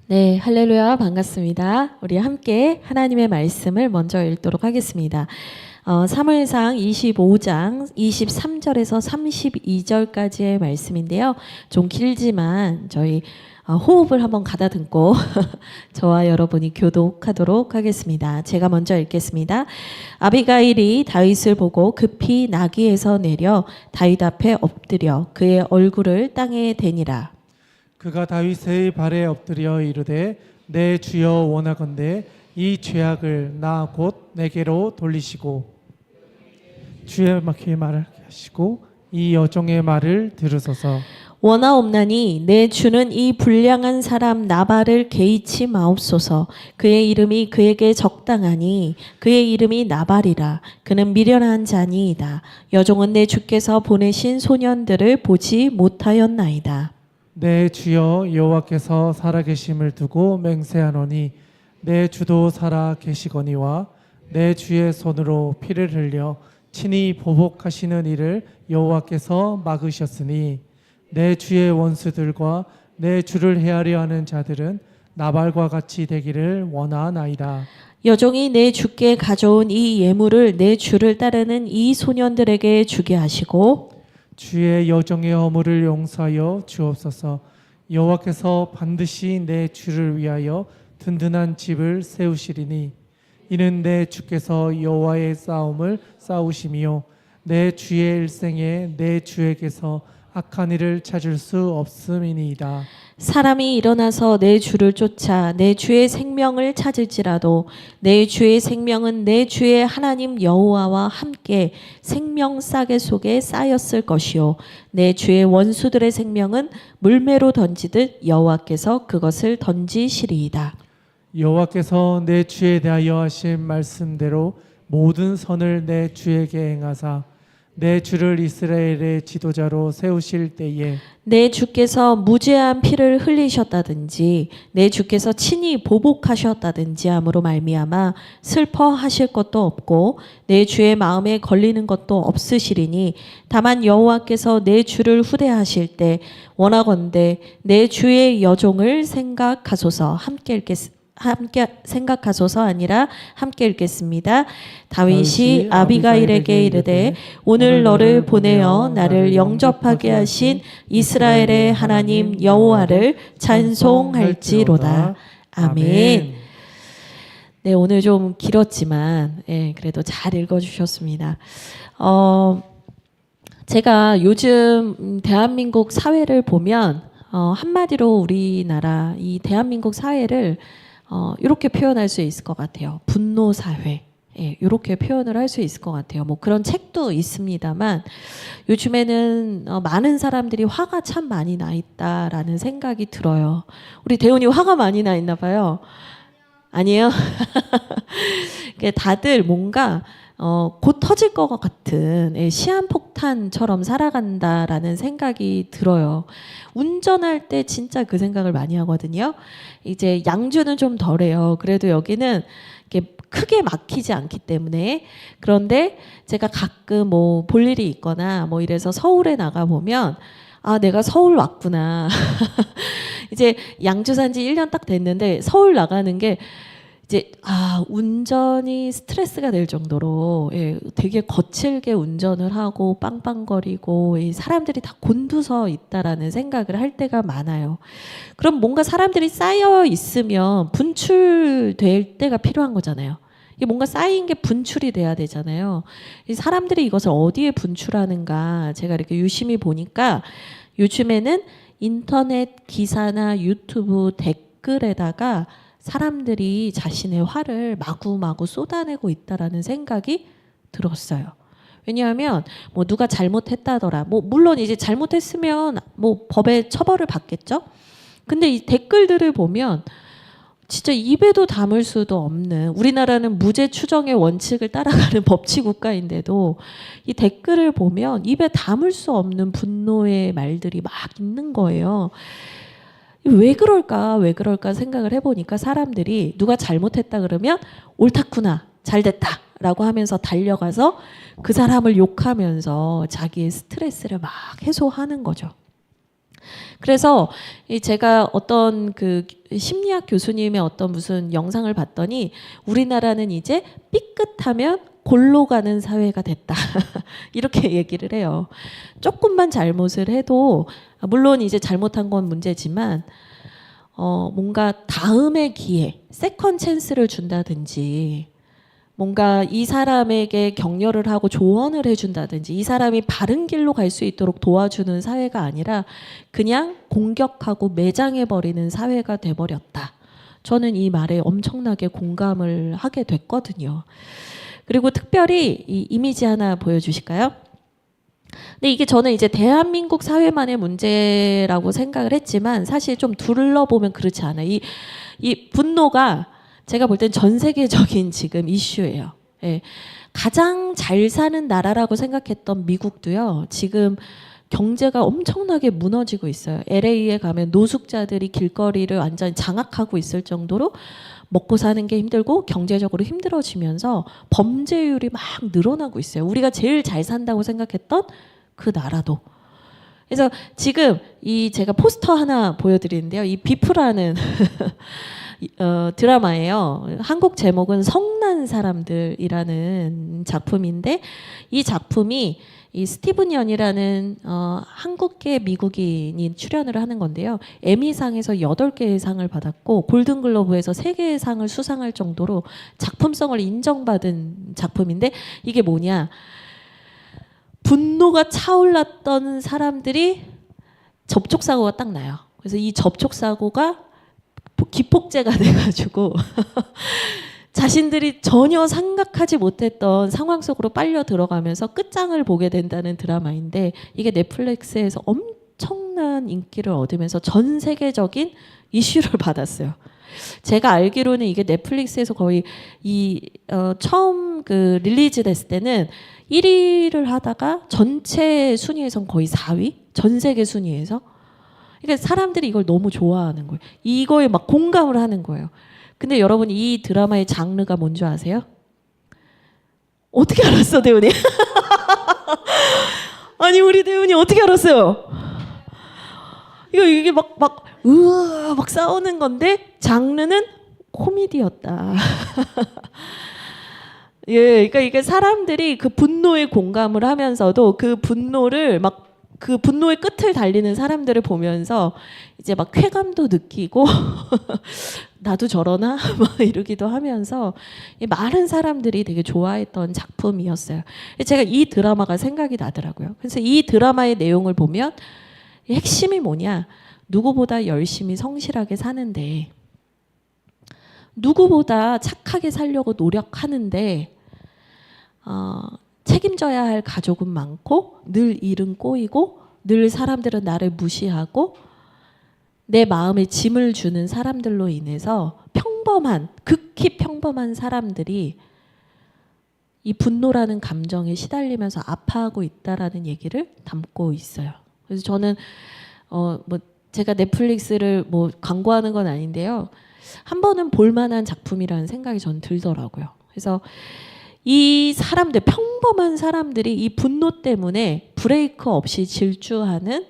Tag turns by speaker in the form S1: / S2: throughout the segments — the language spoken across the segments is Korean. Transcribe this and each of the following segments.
S1: 네, 할렐루야, 반갑습니다. 우리 함께 하나님의 말씀을 먼저 읽도록 하겠습니다. 사무엘상 25장 23절에서 32절까지의 말씀인데요. 좀 길지만 저희 호흡을 한번 가다듬고 저와 여러분이 교독하도록 하겠습니다. 제가 먼저 읽겠습니다. 아비가일이 다윗을 보고 급히 나귀에서 내려 다윗 앞에 엎드려 그의 얼굴을 땅에 대니라.
S2: 그가 다윗의 발에 엎드려 이르되 내 주여 원하건대 이 죄악을 나 곧 내게로 돌리시고 주의 귀에 말을 하시고 이 여종의 말을 들으소서.
S1: 원하옵나니 내 주는 이 불량한 사람 나발을 개의치 마옵소서. 그의 이름이 그에게 적당하니 그의 이름이 나발이라. 그는 미련한 자니이다. 여종은 내 주께서 보내신 소년들을 보지 못하였나이다.
S2: 내 주여 여호와께서 살아계심을 두고 맹세하노니 내 주도 살아계시거니와 내 주의 손으로 피를 흘려 친히 보복하시는 일을 여호와께서 막으셨으니 내 주의 원수들과 내 주를 헤아려 하는 자들은 나발과 같이 되기를 원하나이다.
S1: 여종이 내 주께 가져온 이 예물을 내 주를 따르는 이 소년들에게 주게 하시고
S2: 주의 여종의 허물을 용서하여 주옵소서. 여호와께서 반드시 내 주를 위하여 든든한 집을 세우시리니 이는 내 주께서 여호와의 싸움을 싸우심이요 내 주의 일생에 내 주에게서 악한 일을 찾을 수 없음이니이다.
S1: 사람이 일어나서 내 주를 쫓아 내 주의 생명을 찾을지라도 내 주의 생명은 내 주의 하나님 여호와와 함께 생명 싸개 속에 쌓였을 것이요 내 주의 원수들의 생명은 물매로 던지듯 여호와께서 그것을 던지시리이다.
S2: 여호와께서 내 주에 대하여 하신 말씀대로 모든 선을 내 주에게 행하사 내 주를 이스라엘의 지도자로 세우실 때에
S1: 내 주께서 무죄한 피를 흘리셨다든지 내 주께서 친히 보복하셨다든지 함으로 말미암아 슬퍼하실 것도 없고 내 주의 마음에 걸리는 것도 없으시리니 다만 여호와께서 내 주를 후대하실 때 원하건대 내 주의 여종을 생각하소서. 함께 생각하소서 아니라 함께 읽겠습니다. 다윗이 아비가일에게 이르되 오늘 너를 보내어 나를 영접하게 하신 이스라엘의 하나님 여호와를 찬송할지로다. 아멘. 네, 오늘 좀 길었지만 그래도 잘 읽어주셨습니다. 제가 요즘 대한민국 사회를 보면 한마디로 우리나라 이 대한민국 사회를 이렇게 표현할 수 있을 것 같아요. 분노 사회. 이렇게 표현을 할 수 있을 것 같아요. 뭐 그런 책도 있습니다만 요즘에는 많은 사람들이 화가 참 많이 나 있다라는 생각이 들어요. 우리 대훈이 화가 많이 나 있나 봐요. 아니에요? 다들 뭔가 곧 터질 것 같은 시한폭탄처럼 살아간다라는 생각이 들어요. 운전할 때 진짜 그 생각을 많이 하거든요. 이제 양주는 좀 덜해요. 그래도 여기는 이렇게 크게 막히지 않기 때문에. 그런데 제가 가끔 뭐 볼 일이 있거나 뭐 이래서 서울에 나가 보면 아, 내가 서울 왔구나. 이제 양주 산지 1년 딱 됐는데 서울 나가는 게 이제 운전이 스트레스가 될 정도로 되게 거칠게 운전을 하고 빵빵거리고 사람들이 다 곤두서 있다라는 생각을 할 때가 많아요. 그럼 뭔가 사람들이 쌓여 있으면 분출될 때가 필요한 거잖아요. 이게 뭔가 쌓인 게 분출이 돼야 되잖아요. 이 사람들이 이것을 어디에 분출하는가 제가 이렇게 유심히 보니까 요즘에는 인터넷 기사나 유튜브 댓글에다가 사람들이 자신의 화를 마구마구 쏟아내고 있다라는 생각이 들었어요. 왜냐하면 뭐 누가 잘못했다더라. 뭐 물론 이제 잘못했으면 뭐 법에 처벌을 받겠죠. 근데 이 댓글들을 보면 진짜 입에도 담을 수도 없는, 우리나라는 무죄 추정의 원칙을 따라가는 법치 국가인데도 이 댓글을 보면 입에 담을 수 없는 분노의 말들이 막 있는 거예요. 왜 그럴까 생각을 해보니까 사람들이 누가 잘못했다 그러면 옳다구나, 잘됐다 라고 하면서 달려가서 그 사람을 욕하면서 자기의 스트레스를 막 해소하는 거죠. 그래서 제가 어떤 그 심리학 교수님의 어떤 무슨 영상을 봤더니 우리나라는 이제 삐끗하면 골로 가는 사회가 됐다. 이렇게 얘기를 해요. 조금만 잘못을 해도 물론 이제 잘못한 건 문제지만 뭔가 다음의 기회, 세컨 찬스를 준다든지 뭔가 이 사람에게 격려를 하고 조언을 해준다든지 이 사람이 바른 길로 갈 수 있도록 도와주는 사회가 아니라 그냥 공격하고 매장해버리는 사회가 돼버렸다. 저는 이 말에 엄청나게 공감을 하게 됐거든요. 그리고 특별히 이 이미지 하나 보여주실까요? 근데 이게 저는 이제 대한민국 사회만의 문제라고 생각을 했지만 사실 좀 둘러보면 그렇지 않아요. 이 분노가 제가 볼 땐 전 세계적인 지금 이슈예요. 예. 가장 잘 사는 나라라고 생각했던 미국도요. 지금 경제가 엄청나게 무너지고 있어요. LA에 가면 노숙자들이 길거리를 완전히 장악하고 있을 정도로 먹고 사는 게 힘들고 경제적으로 힘들어지면서 범죄율이 막 늘어나고 있어요. 우리가 제일 잘 산다고 생각했던 그 나라도. 그래서 지금 이 제가 포스터 하나 보여드리는데요. 이 비프라는 드라마예요. 한국 제목은 성난 사람들이라는 작품인데 이 작품이 이 스티븐 연이라는 한국계 미국인이 출연을 하는 건데요. 에미상에서 8개의 상을 받았고 골든글로브에서 3개의 상을 수상할 정도로 작품성을 인정받은 작품인데 이게 뭐냐. 분노가 차올랐던 사람들이 접촉사고가 딱 나요. 그래서 이 접촉사고가 기폭제가 돼가지고 자신들이 전혀 생각하지 못했던 상황 속으로 빨려 들어가면서 끝장을 보게 된다는 드라마인데 이게 넷플릭스에서 엄청난 인기를 얻으면서 전 세계적인 이슈를 받았어요. 제가 알기로는 이게 넷플릭스에서 거의 처음 그 릴리즈 됐을 때는 1위를 하다가 전체 순위에선 거의 4위? 전 세계 순위에서. 그러니까 사람들이 이걸 너무 좋아하는 거예요. 이거에 막 공감을 하는 거예요. 근데 여러분 이 드라마의 장르가 뭔지 아세요? 어떻게 알았어, 대훈이? 아니 우리 대훈이 어떻게 알았어요? 이게 막 싸우는 건데 장르는 코미디였다. 예, 그러니까 이게 사람들이 그 분노에 공감을 하면서도 그 분노의 끝을 달리는 사람들을 보면서 이제 막 쾌감도 느끼고 나도 저러나 막 이러기도 하면서 많은 사람들이 되게 좋아했던 작품이었어요. 제가 이 드라마가 생각이 나더라고요. 그래서 이 드라마의 내용을 보면 핵심이 뭐냐? 누구보다 열심히 성실하게 사는데 누구보다 착하게 살려고 노력하는데 책임져야 할 가족은 많고 늘 일은 꼬이고 늘 사람들은 나를 무시하고 내 마음에 짐을 주는 사람들로 인해서 극히 평범한 사람들이 이 분노라는 감정에 시달리면서 아파하고 있다라는 얘기를 담고 있어요. 그래서 저는 제가 넷플릭스를 광고하는 건 아닌데요. 한 번은 볼만한 작품이라는 생각이 전 들더라고요. 그래서 이 평범한 사람들이 이 분노 때문에 브레이크 없이 질주하는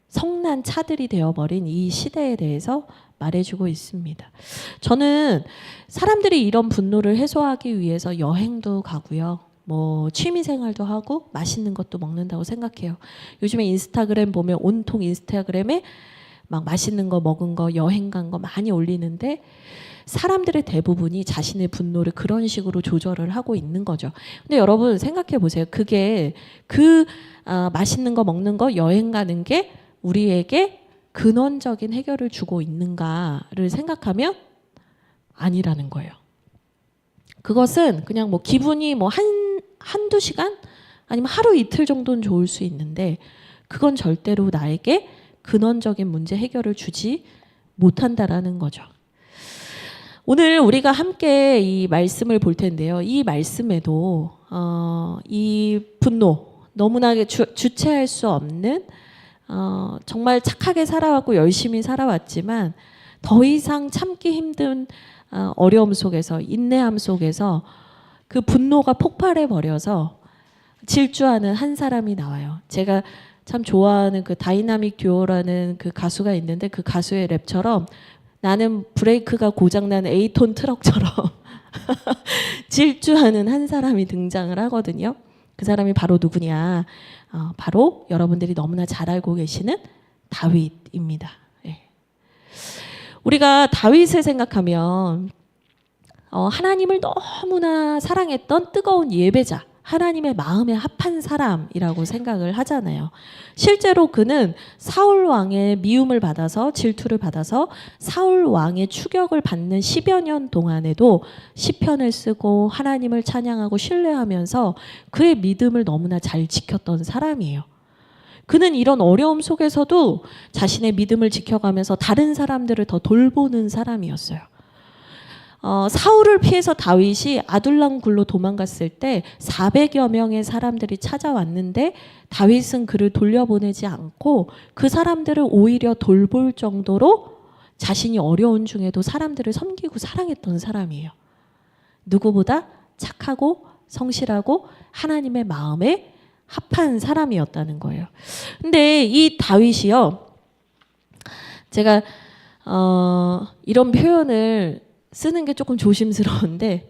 S1: 성난 차들이 되어버린 이 시대에 대해서 말해주고 있습니다. 저는 사람들이 이런 분노를 해소하기 위해서 여행도 가고요. 취미생활도 하고 맛있는 것도 먹는다고 생각해요. 요즘에 인스타그램 보면 온통 인스타그램에 막 맛있는 거 먹은 거 여행 간 거 많이 올리는데 사람들의 대부분이 자신의 분노를 그런 식으로 조절을 하고 있는 거죠. 근데 여러분 생각해 보세요. 그게 맛있는 거 먹는 거 여행 가는 게 우리에게 근원적인 해결을 주고 있는가를 생각하면 아니라는 거예요. 그것은 그냥 기분이 한두 시간 아니면 하루 이틀 정도는 좋을 수 있는데 그건 절대로 나에게 근원적인 문제 해결을 주지 못한다라는 거죠. 오늘 우리가 함께 이 말씀을 볼 텐데요. 이 말씀에도 이 분노 너무나 주체할 수 없는 정말 착하게 살아왔고 열심히 살아왔지만 더 이상 참기 힘든 어려움 속에서 인내함 속에서 그 분노가 폭발해 버려서 질주하는 한 사람이 나와요. 제가 참 좋아하는 그 다이나믹 듀오라는 그 가수가 있는데 그 가수의 랩처럼 나는 브레이크가 고장난 8톤 트럭처럼 질주하는 한 사람이 등장을 하거든요. 그 사람이 바로 누구냐? 바로 여러분들이 너무나 잘 알고 계시는 다윗입니다. 예. 우리가 다윗을 생각하면 하나님을 너무나 사랑했던 뜨거운 예배자, 하나님의 마음에 합한 사람이라고 생각을 하잖아요. 실제로 그는 사울 왕의 미움을 받아서 질투를 받아서 사울 왕의 추격을 받는 10여 년 동안에도 시편을 쓰고 하나님을 찬양하고 신뢰하면서 그의 믿음을 너무나 잘 지켰던 사람이에요. 그는 이런 어려움 속에서도 자신의 믿음을 지켜가면서 다른 사람들을 더 돌보는 사람이었어요. 사울을 피해서 다윗이 아둘람 굴로 도망갔을 때 400여 명의 사람들이 찾아왔는데 다윗은 그를 돌려보내지 않고 그 사람들을 오히려 돌볼 정도로 자신이 어려운 중에도 사람들을 섬기고 사랑했던 사람이에요. 누구보다 착하고 성실하고 하나님의 마음에 합한 사람이었다는 거예요. 근데 이 다윗이요, 제가 이런 표현을 쓰는 게 조금 조심스러운데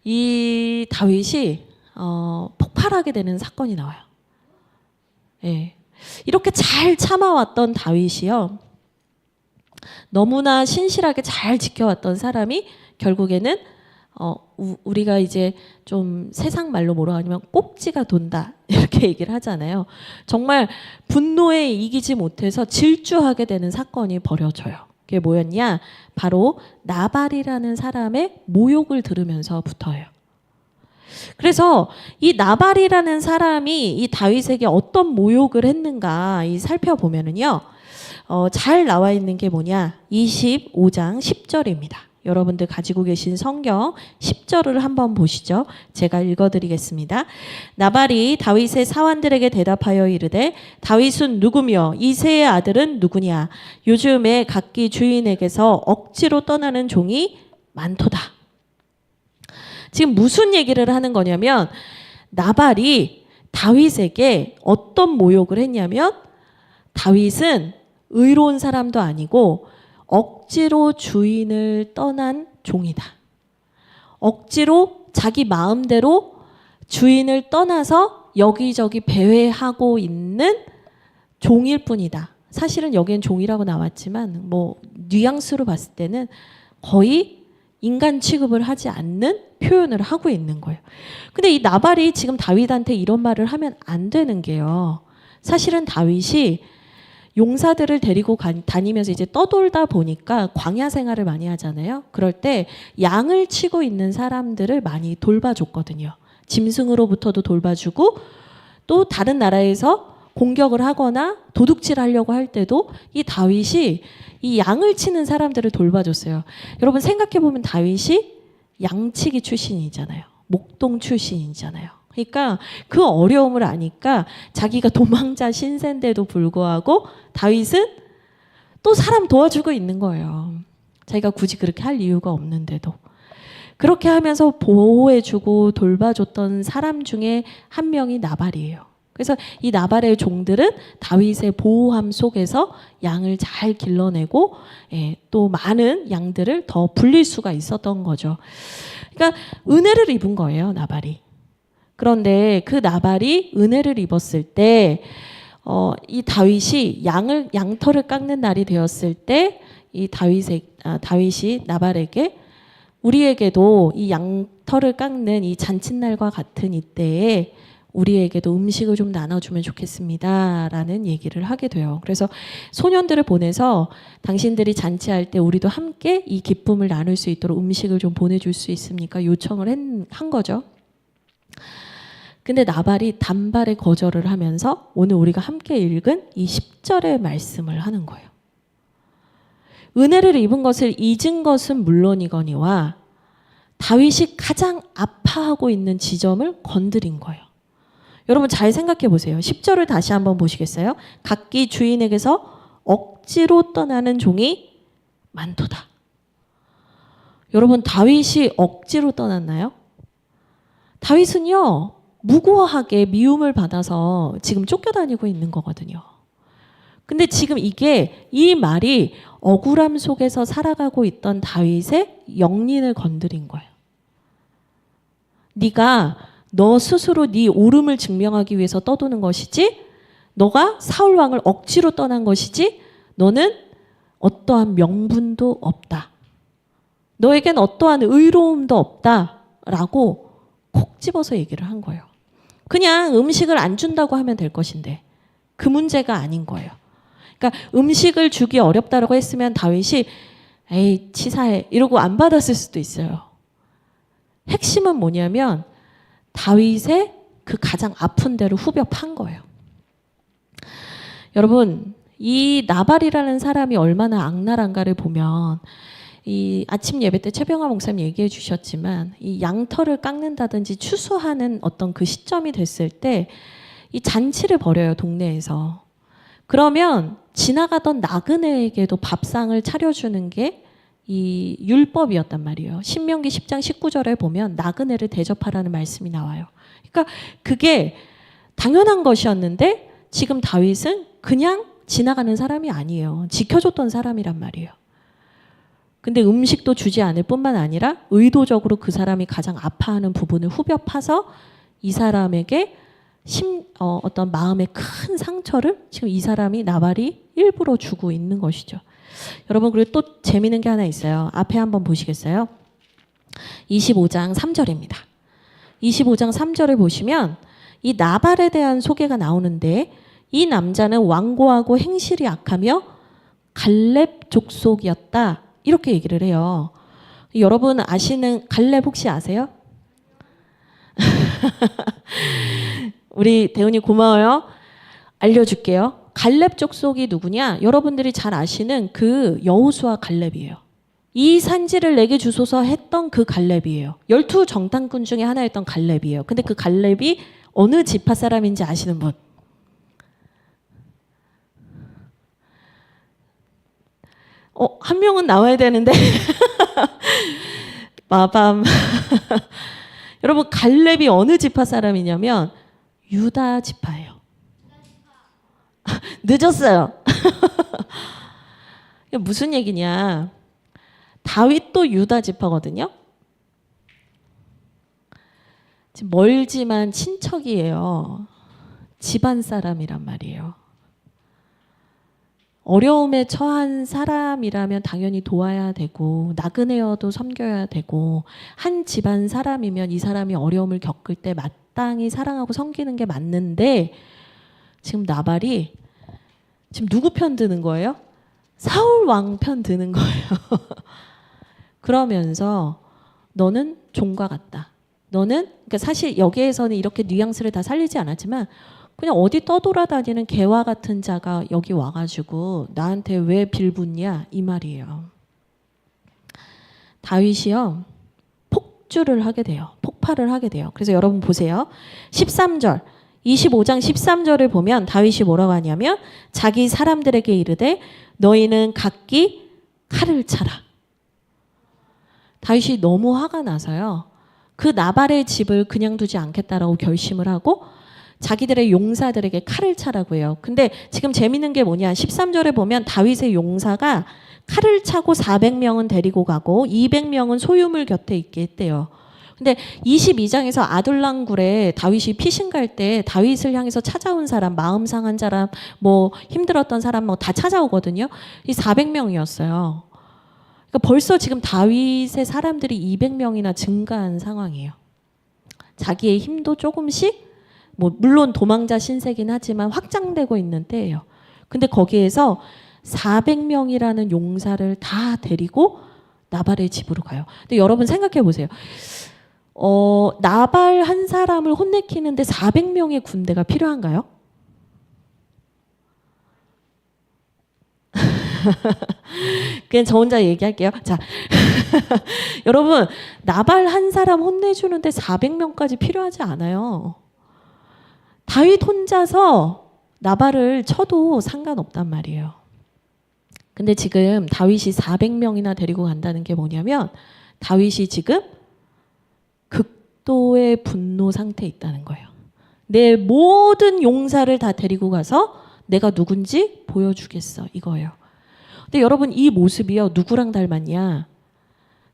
S1: 이 다윗이 폭발하게 되는 사건이 나와요. 예. 이렇게 잘 참아왔던 다윗이요, 너무나 신실하게 잘 지켜왔던 사람이 결국에는 우리가 이제 좀 세상 말로 뭐라 하냐면 꼭지가 돈다 이렇게 얘기를 하잖아요. 정말 분노에 이기지 못해서 질주하게 되는 사건이 벌어져요. 그게 뭐였냐? 바로 나발이라는 사람의 모욕을 들으면서부터예요. 그래서 이 나발이라는 사람이 이 다윗에게 어떤 모욕을 했는가 살펴보면은요, 잘 나와 있는 게 뭐냐? 25장 10절입니다. 여러분들 가지고 계신 성경 10절을 한번 보시죠. 제가 읽어드리겠습니다. 나발이 다윗의 사환들에게 대답하여 이르되 다윗은 누구며 이새의 아들은 누구냐? 요즘에 각기 주인에게서 억지로 떠나는 종이 많도다. 지금 무슨 얘기를 하는 거냐면 나발이 다윗에게 어떤 모욕을 했냐면 다윗은 의로운 사람도 아니고 억지로 주인을 떠난 종이다. 억지로 자기 마음대로 주인을 떠나서 여기저기 배회하고 있는 종일 뿐이다. 사실은 여기엔 종이라고 나왔지만 뭐 뉘앙스로 봤을 때는 거의 인간 취급을 하지 않는 표현을 하고 있는 거예요. 근데 이 나발이 지금 다윗한테 이런 말을 하면 안 되는 게요, 사실은 다윗이 용사들을 데리고 다니면서 이제 떠돌다 보니까 광야 생활을 많이 하잖아요. 그럴 때 양을 치고 있는 사람들을 많이 돌봐줬거든요. 짐승으로부터도 돌봐주고 또 다른 나라에서 공격을 하거나 도둑질하려고 할 때도 이 다윗이 이 양을 치는 사람들을 돌봐줬어요. 여러분 생각해보면 다윗이 양치기 출신이잖아요. 목동 출신이잖아요. 그러니까 그 어려움을 아니까 자기가 도망자 신세인데도 불구하고 다윗은 또 사람 도와주고 있는 거예요. 자기가 굳이 그렇게 할 이유가 없는데도. 그렇게 하면서 보호해주고 돌봐줬던 사람 중에 한 명이 나발이에요. 그래서 이 나발의 종들은 다윗의 보호함 속에서 양을 잘 길러내고 또 많은 양들을 더 불릴 수가 있었던 거죠. 그러니까 은혜를 입은 거예요, 나발이. 그런데 그 나발이 은혜를 입었을 때 이 다윗이 양털을 깎는 날이 되었을 때 이 다윗이 나발에게 우리에게도 이 양털을 깎는 이 잔칫날과 같은 이때에 우리에게도 음식을 좀 나눠주면 좋겠습니다 라는 얘기를 하게 돼요. 그래서 소년들을 보내서 당신들이 잔치할 때 우리도 함께 이 기쁨을 나눌 수 있도록 음식을 좀 보내줄 수 있습니까? 요청을 한 거죠. 근데 나발이 단발에 거절을 하면서 오늘 우리가 함께 읽은 이 10절의 말씀을 하는 거예요. 은혜를 입은 것을 잊은 것은 물론이거니와 다윗이 가장 아파하고 있는 지점을 건드린 거예요. 여러분 잘 생각해 보세요. 10절을 다시 한번 보시겠어요? 각기 주인에게서 억지로 떠나는 종이 많도다. 여러분 다윗이 억지로 떠났나요? 다윗은요, 무고하게 미움을 받아서 지금 쫓겨다니고 있는 거거든요. 근데 지금 이 말이 억울함 속에서 살아가고 있던 다윗의 영린을 건드린 거예요. 네가 너 스스로 네 옳음을 증명하기 위해서 떠도는 것이지, 너가 사울 왕을 억지로 떠난 것이지, 너는 어떠한 명분도 없다. 너에겐 어떠한 의로움도 없다라고 콕 집어서 얘기를 한 거예요. 그냥 음식을 안 준다고 하면 될 것인데 그 문제가 아닌 거예요. 그러니까 음식을 주기 어렵다라고 했으면 다윗이 에이 치사해 이러고 안 받았을 수도 있어요. 핵심은 뭐냐면 다윗의 그 가장 아픈 데를 후벼 판 거예요. 여러분, 이 나발이라는 사람이 얼마나 악랄한가를 보면, 이 아침 예배 때 최병화 목사님 얘기해 주셨지만 이 양털을 깎는다든지 추수하는 어떤 그 시점이 됐을 때 이 잔치를 벌여요, 동네에서. 그러면 지나가던 나그네에게도 밥상을 차려주는 게 이 율법이었단 말이에요. 신명기 10장 19절에 보면 나그네를 대접하라는 말씀이 나와요. 그러니까 그게 당연한 것이었는데 지금 다윗은 그냥 지나가는 사람이 아니에요. 지켜줬던 사람이란 말이에요. 근데 음식도 주지 않을 뿐만 아니라 의도적으로 그 사람이 가장 아파하는 부분을 후벼 파서 이 사람에게 어떤 마음의 큰 상처를 지금 이 사람이 나발이 일부러 주고 있는 것이죠. 여러분, 그리고 또 재미있는 게 하나 있어요. 앞에 한번 보시겠어요? 25장 3절입니다. 25장 3절을 보시면 이 나발에 대한 소개가 나오는데 이 남자는 완고하고 행실이 악하며 갈렙 족속이었다. 이렇게 얘기를 해요. 여러분 아시는 갈렙 혹시 아세요? 우리 대훈이 고마워요. 알려줄게요. 갈렙 족속이 누구냐? 여러분들이 잘 아시는 그 여호수아 갈렙이에요. 이 산지를 내게 주소서 했던 그 갈렙이에요. 12 정탐꾼 중에 하나였던 갈렙이에요. 근데 그 갈렙이 어느 지파 사람인지 아시는 분? 한 명은 나와야 되는데 마밤. 여러분 갈렙이 어느 지파 사람이냐면 유다 지파예요. 늦었어요. 무슨 얘기냐? 다윗도 유다 지파거든요. 지금 멀지만 친척이에요. 집안 사람이란 말이에요. 어려움에 처한 사람이라면 당연히 도와야 되고 나그네여도 섬겨야 되고 한 집안 사람이면 이 사람이 어려움을 겪을 때 마땅히 사랑하고 섬기는 게 맞는데 지금 나발이 지금 누구 편 드는 거예요? 사울 왕 편 드는 거예요. 그러면서 너는 종과 같다. 너는 그러니까 사실 여기에서는 이렇게 뉘앙스를 다 살리지 않았지만 그냥 어디 떠돌아다니는 개와 같은 자가 여기 와가지고 나한테 왜 빌붙냐 이 말이에요. 다윗이요 폭주를 하게 돼요. 폭발을 하게 돼요. 그래서 여러분 보세요. 13절 25장 13절을 보면 다윗이 뭐라고 하냐면 자기 사람들에게 이르되 너희는 각기 칼을 차라. 다윗이 너무 화가 나서요. 그 나발의 집을 그냥 두지 않겠다라고 결심을 하고 자기들의 용사들에게 칼을 차라고 해요. 근데 지금 재밌는 게 뭐냐. 13절에 보면 다윗의 용사가 칼을 차고 400명은 데리고 가고 200명은 소유물 곁에 있게 했대요. 근데 22장에서 아둘람 굴에 다윗이 피신 갈 때 다윗을 향해서 찾아온 사람, 마음 상한 사람, 뭐 힘들었던 사람 뭐 다 찾아오거든요. 이 400명이었어요. 그러니까 벌써 지금 다윗의 사람들이 200명이나 증가한 상황이에요. 자기의 힘도 조금씩 뭐 물론 도망자 신세긴 하지만 확장되고 있는 때예요. 근데 거기에서 400명이라는 용사를 다 데리고 나발의 집으로 가요. 근데 여러분 생각해 보세요. 나발 한 사람을 혼내키는데 400명의 군대가 필요한가요? 그냥 저 혼자 얘기할게요. 자, 여러분 나발 한 사람 혼내주는데 400명까지 필요하지 않아요. 다윗 혼자서 나발을 쳐도 상관없단 말이에요. 근데 지금 다윗이 400명이나 데리고 간다는 게 뭐냐면 다윗이 지금 극도의 분노 상태에 있다는 거예요. 내 모든 용사를 다 데리고 가서 내가 누군지 보여주겠어. 이거예요. 근데 여러분 이 모습이요. 누구랑 닮았냐?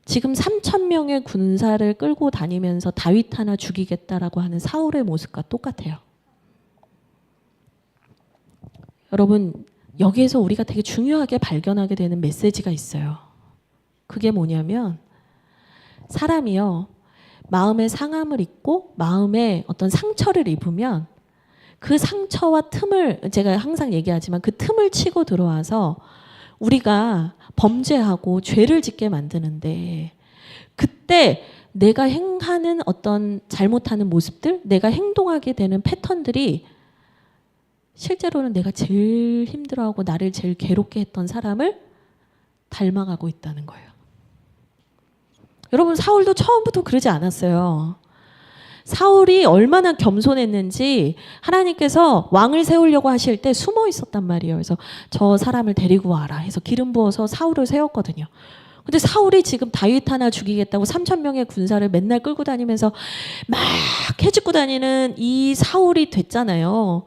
S1: 지금 3,000명의 군사를 끌고 다니면서 다윗 하나 죽이겠다라고 하는 사울의 모습과 똑같아요. 여러분 여기에서 우리가 되게 중요하게 발견하게 되는 메시지가 있어요. 그게 뭐냐면 사람이요. 마음의 상함을 입고 마음에 어떤 상처를 입으면 그 상처와 틈을 제가 항상 얘기하지만 그 틈을 치고 들어와서 우리가 범죄하고 죄를 짓게 만드는데 그때 내가 행하는 어떤 잘못하는 모습들, 내가 행동하게 되는 패턴들이 실제로는 내가 제일 힘들어하고 나를 제일 괴롭게 했던 사람을 닮아가고 있다는 거예요. 여러분 사울도 처음부터 그러지 않았어요. 사울이 얼마나 겸손했는지 하나님께서 왕을 세우려고 하실 때 숨어 있었단 말이에요. 그래서 저 사람을 데리고 와라 해서 기름 부어서 사울을 세웠거든요. 근데 사울이 지금 다윗 하나 죽이겠다고 3,000명의 군사를 맨날 끌고 다니면서 막 해집고 다니는 이 사울이 됐잖아요.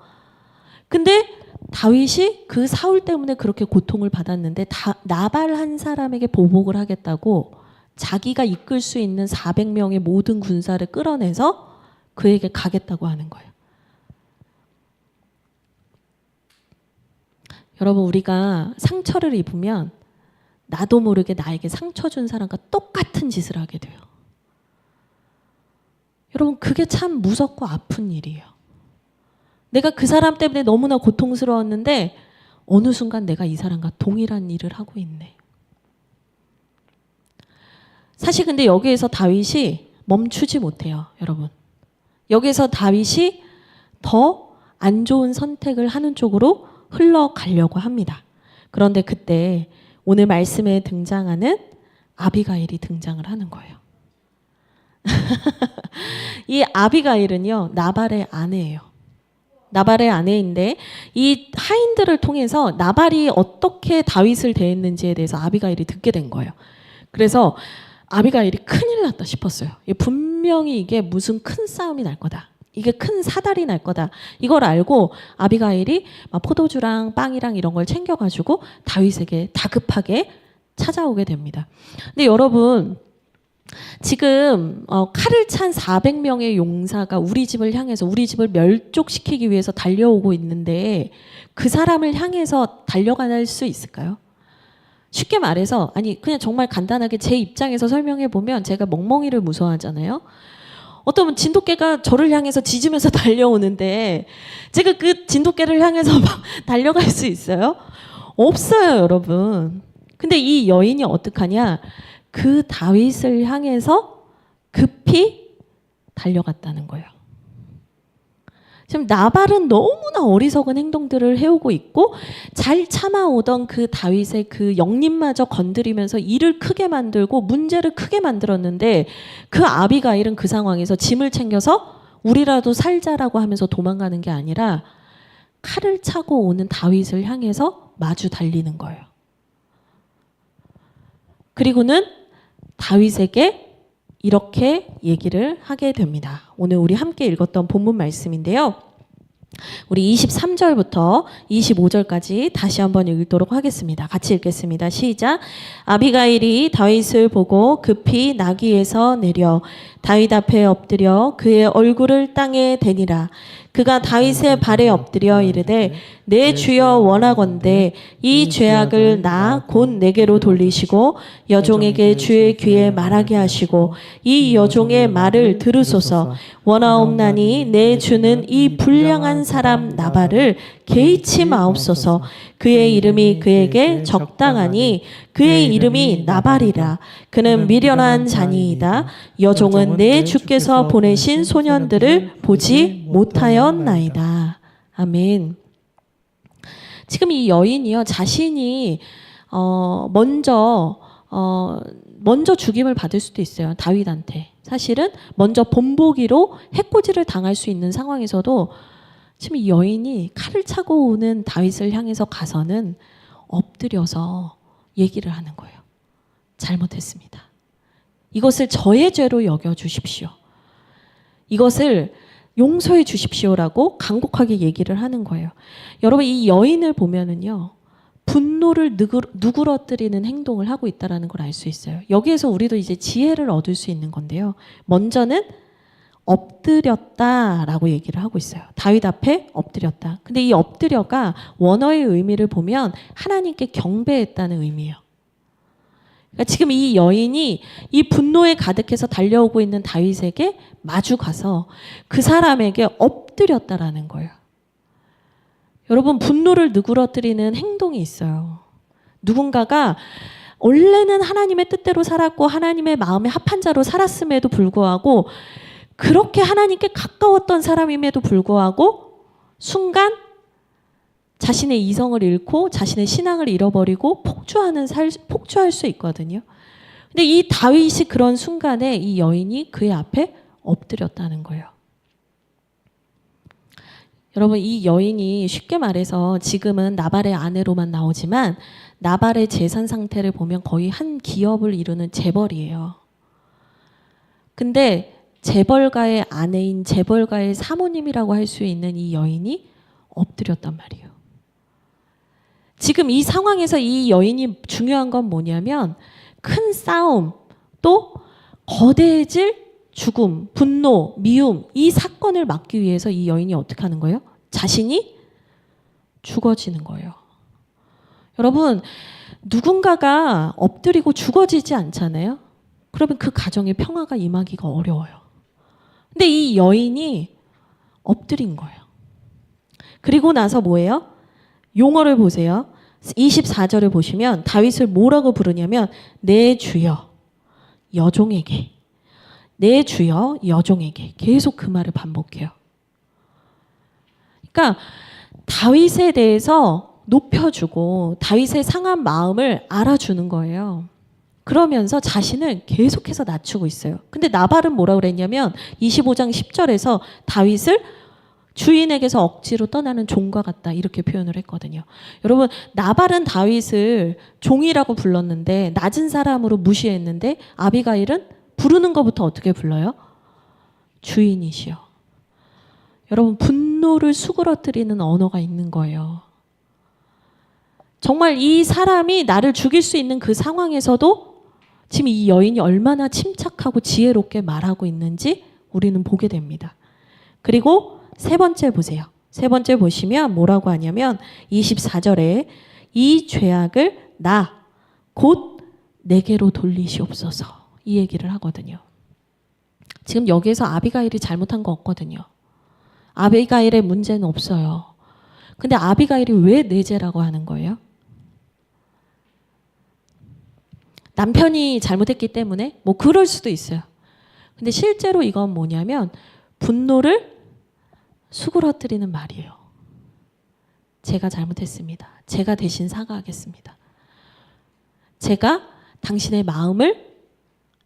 S1: 근데 다윗이 그 사울 때문에 그렇게 고통을 받았는데 나발 한 사람에게 보복을 하겠다고 자기가 이끌 수 있는 400명의 모든 군사를 끌어내서 그에게 가겠다고 하는 거예요. 여러분 우리가 상처를 입으면 나도 모르게 나에게 상처 준 사람과 똑같은 짓을 하게 돼요. 여러분 그게 참 무섭고 아픈 일이에요. 내가 그 사람 때문에 너무나 고통스러웠는데 어느 순간 내가 이 사람과 동일한 일을 하고 있네. 사실 근데 여기에서 다윗이 멈추지 못해요, 여러분. 여기에서 다윗이 더 안 좋은 선택을 하는 쪽으로 흘러가려고 합니다. 그런데 그때 오늘 말씀에 등장하는 아비가일이 등장을 하는 거예요. 이 아비가일은요, 나발의 아내예요. 나발의 아내인데 이 하인들을 통해서 나발이 어떻게 다윗을 대했는지에 대해서 아비가일이 듣게 된 거예요. 그래서 아비가일이 큰일 났다 싶었어요. 분명히 이게 무슨 큰 싸움이 날 거다. 이게 큰 사달이 날 거다. 이걸 알고 아비가일이 막 포도주랑 빵이랑 이런 걸 챙겨가지고 다윗에게 다급하게 찾아오게 됩니다. 근데 여러분 지금 칼을 찬 400명의 용사가 우리 집을 향해서 우리 집을 멸족시키기 위해서 달려오고 있는데 그 사람을 향해서 달려갈 수 있을까요? 쉽게 말해서 아니 그냥 정말 간단하게 제 입장에서 설명해 보면 제가 멍멍이를 무서워하잖아요. 어떤 진돗개가 저를 향해서 짖으면서 달려오는데 제가 그 진돗개를 향해서 막 달려갈 수 있어요? 없어요, 여러분. 근데 이 여인이 어떡하냐? 그 다윗을 향해서 급히 달려갔다는 거예요. 지금 나발은 너무나 어리석은 행동들을 해오고 있고 잘 참아오던 그 다윗의 그 영림마저 건드리면서 일을 크게 만들고 문제를 크게 만들었는데 그 아비가일은 그 상황에서 짐을 챙겨서 우리라도 살자라고 하면서 도망가는 게 아니라 칼을 차고 오는 다윗을 향해서 마주 달리는 거예요. 그리고는 다윗에게 이렇게 얘기를 하게 됩니다. 오늘 우리 함께 읽었던 본문 말씀인데요. 우리 23절부터 25절까지 다시 한번 읽도록 하겠습니다. 같이 읽겠습니다. 시작. 아비가일이 다윗을 보고 급히 나귀에서 내려 다윗 앞에 엎드려 그의 얼굴을 땅에 대니라. 그가 다윗의 발에 엎드려 이르되 내 주여 원하건대 이 죄악을 나 곧 내게로 돌리시고 여종에게 주의 귀에 말하게 하시고 이 여종의 말을 들으소서. 원하옵나니 내 주는 이 불량한 사람 나발을 개의치 마옵소서. 그의 이름이 그에게 적당하니 그의 이름이 나발이라. 그는 미련한 자니이다. 여종은 내 주께서 보내신 소년들을 보지 못하였나이다. 아멘. 지금 이 여인이요 자신이 먼저 죽임을 받을 수도 있어요. 다윗한테. 사실은 먼저 본보기로 해코지를 당할 수 있는 상황에서도 지금 이 여인이 칼을 차고 오는 다윗을 향해서 가서는 엎드려서 얘기를 하는 거예요. 잘못했습니다. 이것을 저의 죄로 여겨주십시오. 이것을 용서해 주십시오라고 간곡하게 얘기를 하는 거예요. 여러분 이 여인을 보면은요. 분노를 누그러뜨리는 행동을 하고 있다는 걸 알 수 있어요. 여기에서 우리도 이제 지혜를 얻을 수 있는 건데요. 먼저는 엎드렸다라고 얘기를 하고 있어요. 다윗 앞에 엎드렸다. 근데 이 엎드려가 원어의 의미를 보면 하나님께 경배했다는 의미예요. 그러니까 지금 이 여인이 이 분노에 가득해서 달려오고 있는 다윗에게 마주 가서 그 사람에게 엎드렸다라는 거예요. 여러분 분노를 누그러뜨리는 행동이 있어요. 누군가가 원래는 하나님의 뜻대로 살았고 하나님의 마음에 합한 자로 살았음에도 불구하고 그렇게 하나님께 가까웠던 사람임에도 불구하고 순간 자신의 이성을 잃고 자신의 신앙을 잃어버리고 폭주할 수 있거든요. 근데 이 다윗이 그런 순간에 이 여인이 그의 앞에 엎드렸다는 거예요. 여러분 이 여인이 쉽게 말해서 지금은 나발의 아내로만 나오지만 나발의 재산 상태를 보면 거의 한 기업을 이루는 재벌이에요. 근데 재벌가의 아내인 재벌가의 사모님이라고 할 수 있는 이 여인이 엎드렸단 말이에요. 지금 이 상황에서 이 여인이 중요한 건 뭐냐면 큰 싸움 또 거대해질 죽음, 분노, 미움 이 사건을 막기 위해서 이 여인이 어떻게 하는 거예요? 자신이 죽어지는 거예요. 여러분 누군가가 엎드리고 죽어지지 않잖아요. 그러면 그 가정에 평화가 임하기가 어려워요. 근데 이 여인이 엎드린 거예요. 그리고 나서 뭐예요? 용어를 보세요. 24절을 보시면 다윗을 뭐라고 부르냐면 내 주여 여종에게 내 주여 여종에게 계속 그 말을 반복해요. 그러니까 다윗에 대해서 높여주고 다윗의 상한 마음을 알아주는 거예요. 그러면서 자신을 계속해서 낮추고 있어요. 근데 나발은 뭐라고 그랬냐면 25장 10절에서 다윗을 주인에게서 억지로 떠나는 종과 같다 이렇게 표현을 했거든요. 여러분 나발은 다윗을 종이라고 불렀는데 낮은 사람으로 무시했는데 아비가일은 부르는 것부터 어떻게 불러요? 주인이시여. 여러분 분노를 수그러뜨리는 언어가 있는 거예요. 정말 이 사람이 나를 죽일 수 있는 그 상황에서도 지금 이 여인이 얼마나 침착하고 지혜롭게 말하고 있는지 우리는 보게 됩니다. 그리고 세 번째 보세요. 세 번째 보시면 뭐라고 하냐면 24절에 이 죄악을 나 곧 내게로 돌리시옵소서 이 얘기를 하거든요. 지금 여기에서 아비가일이 잘못한 거 없거든요. 아비가일의 문제는 없어요. 근데 아비가일이 왜 내 죄라고 하는 거예요? 남편이 잘못했기 때문에 뭐 그럴 수도 있어요. 근데 실제로 이건 뭐냐면 분노를 수그러뜨리는 말이에요. 제가 잘못했습니다. 제가 대신 사과하겠습니다. 제가 당신의 마음을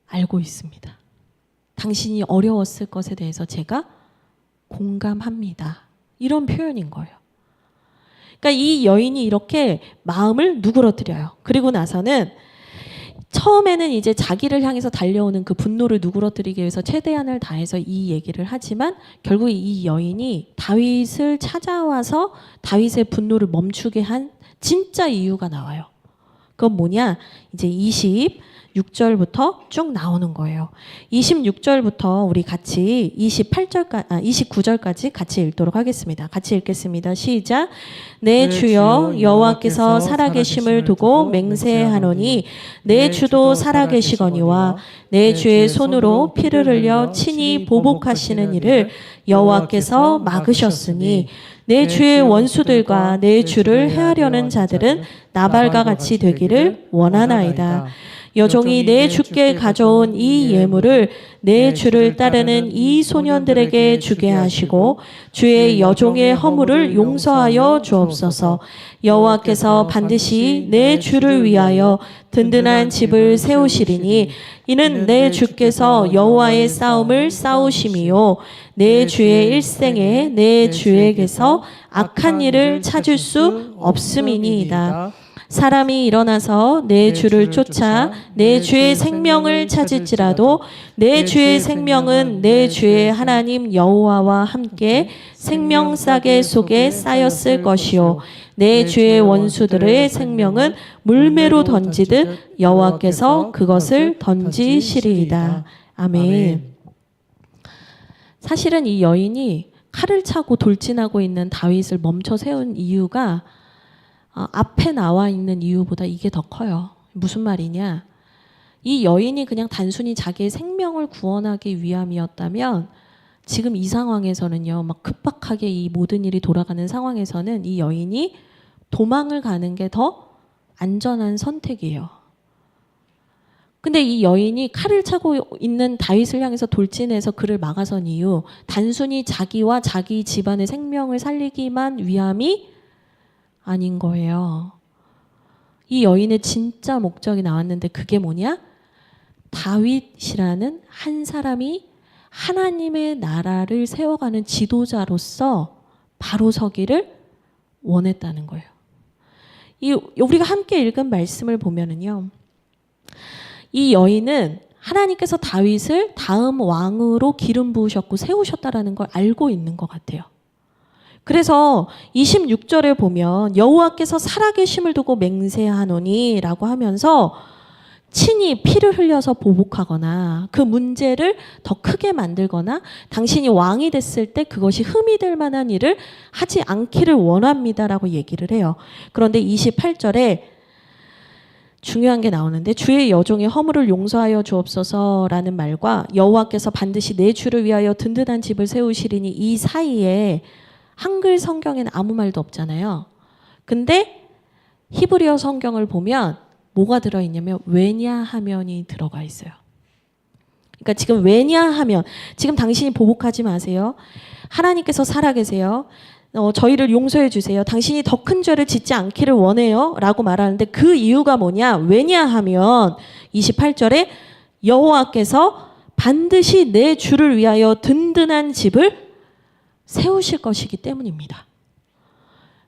S1: 알고 있습니다. 당신이 어려웠을 것에 대해서 제가 공감합니다. 이런 표현인 거예요. 그러니까 이 여인이 이렇게 마음을 누그러뜨려요. 그리고 나서는 처음에는 이제 자기를 향해서 달려오는 그 분노를 누그러뜨리기 위해서 최대한을 다해서 이 얘기를 하지만 결국 이 여인이 다윗을 찾아와서 다윗의 분노를 멈추게 한 진짜 이유가 나와요. 그건 뭐냐? 이제 26절부터 쭉 나오는 거예요. 26절부터 우리 같이 29절까지 같이 읽도록 하겠습니다. 같이 읽겠습니다. 시작. 내 주여 여호와께서 살아계심을 두고 맹세하노니 내 주도 살아계시거니와 내 주의 손으로 피를 흘려 친히 보복하시는 일을 여호와께서 막으셨으니 내 주의 원수들과 내 주를 해하려는 자들은 나발과 같이 되기를 원하나이다. 여종이 내 주께 가져온 이 예물을 내 주를 따르는 이 소년들에게 주게 하시고 주의 여종의 허물을 용서하여 주옵소서. 여호와께서 반드시 내 주를 위하여 든든한 집을 세우시리니 이는 내 주께서 여호와의 싸움을 싸우심이요 내 주의 일생에 내 주에게서 악한 일을 찾을 수 없음이니이다. 사람이 일어나서 내 주를 쫓아 내 주의 생명을 찾을지라도 내 주의 생명은 내 주의 하나님 여호와와 함께 생명 싸개 속에 쌓였을 것이요 내 주의 원수들의 생명은 물매로 던지듯 여호와께서 그것을 던지시리이다. 아멘. 사실은 이 여인이 칼을 차고 돌진하고 있는 다윗을 멈춰 세운 이유가 앞에 나와 있는 이유보다 이게 더 커요. 무슨 말이냐? 이 여인이 그냥 단순히 자기의 생명을 구원하기 위함이었다면 지금 이 상황에서는요, 막 급박하게 이 모든 일이 돌아가는 상황에서는 이 여인이 도망을 가는 게 더 안전한 선택이에요. 근데 이 여인이 칼을 차고 있는 다윗을 향해서 돌진해서 그를 막아선 이유, 단순히 자기와 자기 집안의 생명을 살리기만 위함이 아닌 거예요. 이 여인의 진짜 목적이 나왔는데 그게 뭐냐? 다윗이라는 한 사람이 하나님의 나라를 세워가는 지도자로서 바로 서기를 원했다는 거예요. 우리가 함께 읽은 말씀을 보면은요, 이 여인은 하나님께서 다윗을 다음 왕으로 기름 부으셨고 세우셨다라는 걸 알고 있는 것 같아요. 그래서 26절에 보면 여호와께서 살아계심을 두고 맹세하노니 라고 하면서 친히 피를 흘려서 보복하거나 그 문제를 더 크게 만들거나 당신이 왕이 됐을 때 그것이 흠이 될 만한 일을 하지 않기를 원합니다라고 얘기를 해요. 그런데 28절에 중요한 게 나오는데 주의 여종의 허물을 용서하여 주옵소서라는 말과 여호와께서 반드시 내 주를 위하여 든든한 집을 세우시리니 이 사이에 한글 성경에는 아무 말도 없잖아요. 근데 히브리어 성경을 보면 뭐가 들어있냐면 왜냐하면이 들어가 있어요. 그러니까 지금 왜냐하면 지금 당신이 보복하지 마세요. 하나님께서 살아계세요. 저희를 용서해 주세요. 당신이 더 큰 죄를 짓지 않기를 원해요. 라고 말하는데 그 이유가 뭐냐? 왜냐하면 28절에 여호와께서 반드시 내 주를 위하여 든든한 집을 세우실 것이기 때문입니다.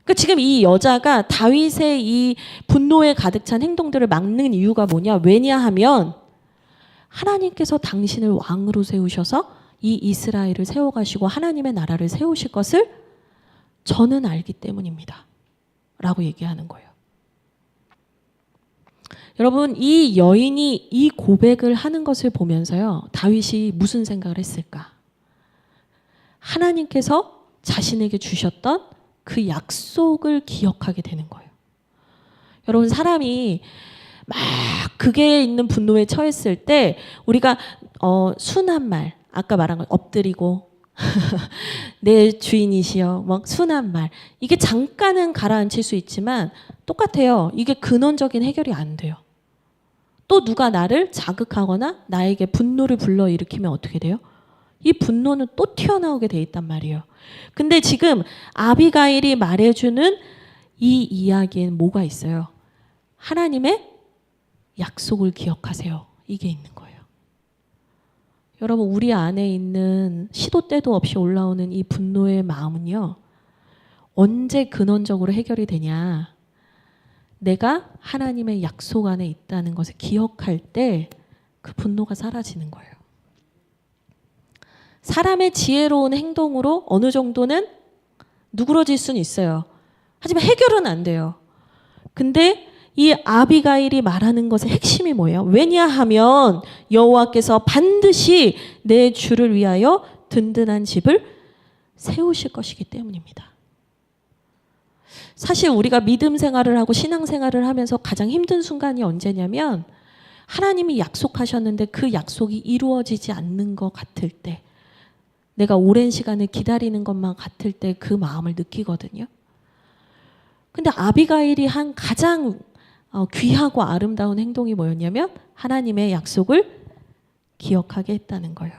S1: 그러니까 지금 이 여자가 다윗의 이 분노에 가득 찬 행동들을 막는 이유가 뭐냐? 왜냐하면 하나님께서 당신을 왕으로 세우셔서 이 이스라엘을 세워가시고 하나님의 나라를 세우실 것을 저는 알기 때문입니다. 라고 얘기하는 거예요. 여러분, 이 여인이 이 고백을 하는 것을 보면서요, 다윗이 무슨 생각을 했을까? 하나님께서 자신에게 주셨던 그 약속을 기억하게 되는 거예요. 여러분, 사람이 막 극에 있는 분노에 처했을 때 우리가 순한 말, 아까 말한 거 엎드리고 내 주인이시여, 막 순한 말, 이게 잠깐은 가라앉힐 수 있지만 똑같아요. 이게 근원적인 해결이 안 돼요. 또 누가 나를 자극하거나 나에게 분노를 불러일으키면 어떻게 돼요? 이 분노는 또 튀어나오게 돼 있단 말이에요. 근데 지금 아비가일이 말해주는 이 이야기엔 뭐가 있어요? 하나님의 약속을 기억하세요. 이게 있는 거예요. 여러분, 우리 안에 있는 시도 때도 없이 올라오는 이 분노의 마음은요, 언제 근원적으로 해결이 되냐? 내가 하나님의 약속 안에 있다는 것을 기억할 때 그 분노가 사라지는 거예요. 사람의 지혜로운 행동으로 어느 정도는 누그러질 수는 있어요. 하지만 해결은 안 돼요. 근데 이 아비가일이 말하는 것의 핵심이 뭐예요? 왜냐하면 여호와께서 반드시 내 주를 위하여 든든한 집을 세우실 것이기 때문입니다. 사실 우리가 믿음 생활을 하고 신앙 생활을 하면서 가장 힘든 순간이 언제냐면 하나님이 약속하셨는데 그 약속이 이루어지지 않는 것 같을 때, 내가 오랜 시간을 기다리는 것만 같을 때 그 마음을 느끼거든요. 근데 아비가일이 한 가장 귀하고 아름다운 행동이 뭐였냐면 하나님의 약속을 기억하게 했다는 거예요.